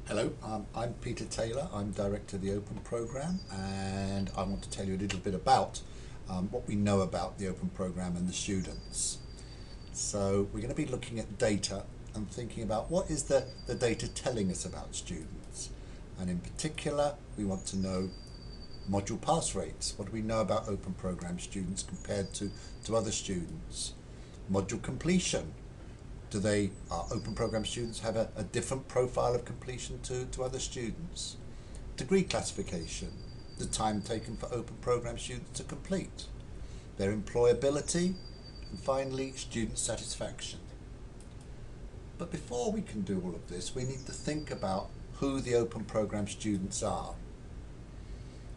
Hello, I'm Peter Taylor. I'm Director of the Open Programme, and I want to tell you a little bit about what we know about the Open Programme and the students. So we're going to be looking at data and thinking about what is the data telling us about students. And in particular, we want to know module pass rates. What do we know about Open Programme students compared to other students? Module completion. Do Open Programme students have a different profile of completion to other students? Degree classification, the time taken for Open Programme students to complete, their employability, and finally, student satisfaction. But before we can do all of this, we need to think about who the Open Programme students are.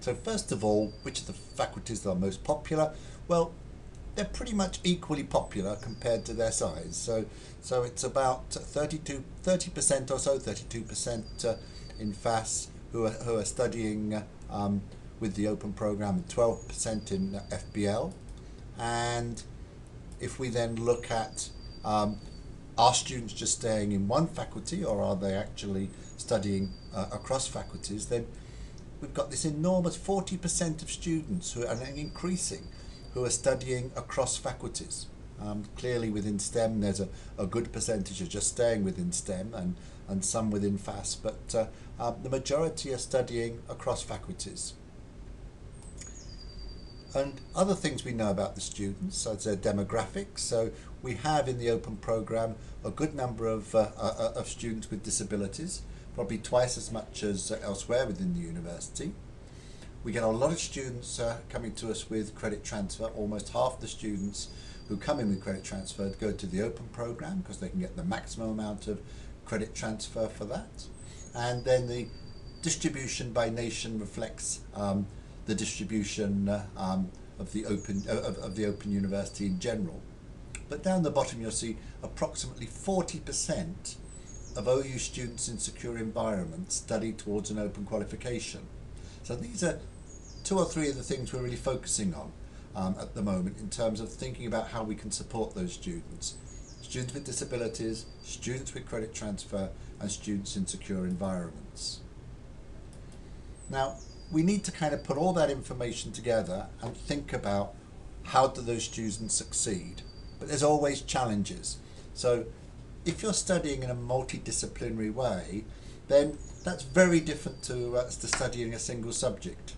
So first of all, which of the faculties that are most popular? Well, they're pretty much equally popular compared to their size. So it's about 30% or so, 32% in FAS who are studying with the Open Programme, and 12% in FBL. And if we then look at are students just staying in one faculty, or are they actually studying across faculties, then we've got this enormous 40% of students who are increasing, who are studying across faculties. Clearly within STEM there's a good percentage are just staying within STEM and some within FAS, but the majority are studying across faculties. And other things we know about the students, so their demographics. So we have in the Open Programme a good number of students with disabilities, probably twice as much as elsewhere within the university. We get a lot of students coming to us with credit transfer. Almost half the students who come in with credit transfer go to the Open Programme because they can get the maximum amount of credit transfer for that. And then the distribution by nation reflects the distribution of the Open University in general. But down the bottom you'll see approximately 40% of OU students in secure environments study towards an open qualification. So these are two or three of the things we're really focusing on at the moment in terms of thinking about how we can support those students. Students with disabilities, students with credit transfer, and students in secure environments. Now, we need to kind of put all that information together and think about how do those students succeed. But there's always challenges. So if you're studying in a multidisciplinary way, then that's very different to studying a single subject.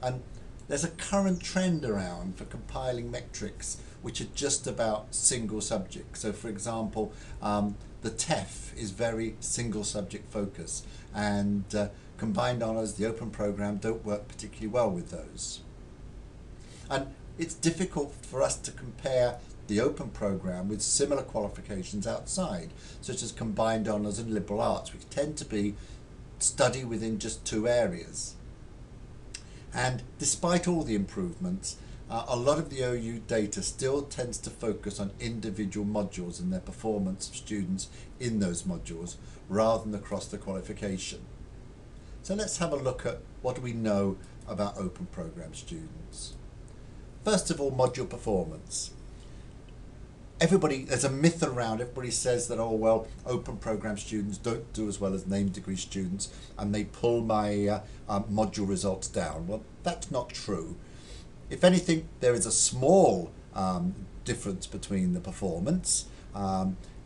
And there's a current trend around for compiling metrics which are just about single subjects. So for example, the TEF is very single subject focused, and combined honours, the Open Programme, don't work particularly well with those. And it's difficult for us to compare the Open Programme with similar qualifications outside, such as combined honours and liberal arts, which tend to be study within just two areas. And despite all the improvements, a lot of the OU data still tends to focus on individual modules and their performance of students in those modules rather than across the qualification. So let's have a look at what do we know about Open Programme students. First of all, module performance. There's a myth around, everybody says that, oh well, Open Programme students don't do as well as named degree students and they pull my module results down. Well, that's not true. If anything, there is a small difference between the performance.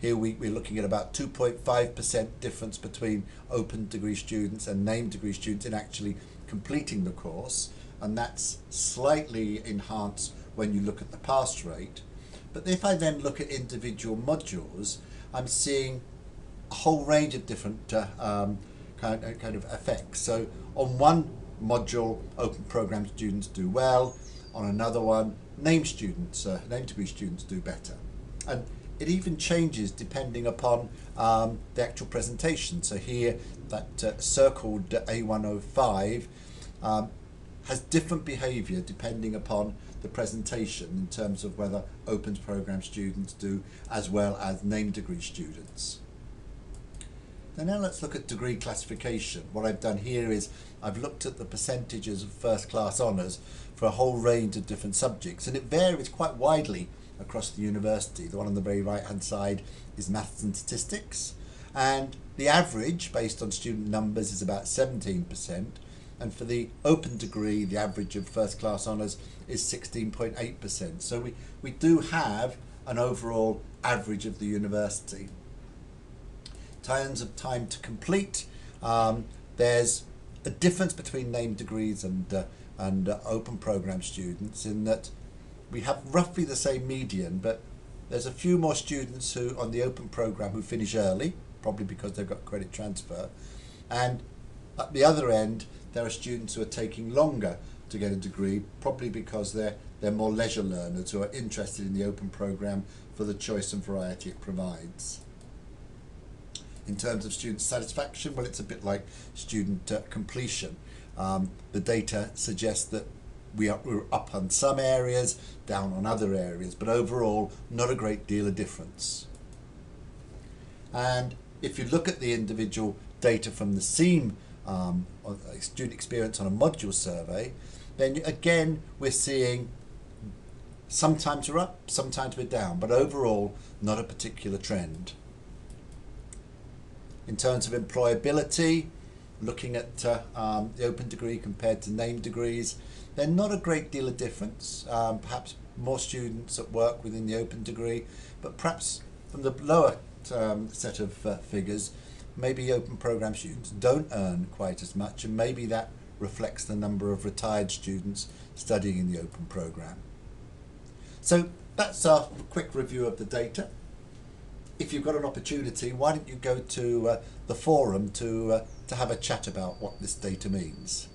Here we're looking at about 2.5% difference between open degree students and named degree students in actually completing the course, and that's slightly enhanced when you look at the pass rate. But if I then look at individual modules, I'm seeing a whole range of different kind of effects. So on one module, Open Programme students do well. On another one, named degree students do better. And it even changes depending upon the actual presentation. So here, that circled A105 has different behaviour depending upon the presentation in terms of whether Open Programme students do as well as named degree students. Now let's look at degree classification. What I've done here is I've looked at the percentages of first class honours for a whole range of different subjects, and it varies quite widely across the university. The one on the very right hand side is maths and statistics, and the average based on student numbers is about 17%, and for the open degree the average of first class honours is 16.8%. So we do have an overall average of the university. In terms of time to complete, there's a difference between named degrees and open programme students in that we have roughly the same median, but there's a few more students who on the open programme who finish early, probably because they've got credit transfer, and at the other end there are students who are taking longer to get a degree, probably because they're more leisure learners who are interested in the open programme for the choice and variety it provides. In terms of student satisfaction, well, it's a bit like student completion. The data suggests that we're up on some areas, down on other areas, but overall not a great deal of difference. And if you look at the individual data from the SEAM student experience on a module survey, then again we're seeing sometimes we're up, sometimes we're down, but overall not a particular trend. In terms of employability, looking at the open degree compared to named degrees, then not a great deal of difference. Perhaps more students at work within the open degree, but perhaps from the lower set of figures, maybe open programme students don't earn quite as much, and maybe that reflects the number of retired students studying in the open programme. So that's our quick review of the data. If you've got an opportunity, why don't you go to the forum to have a chat about what this data means.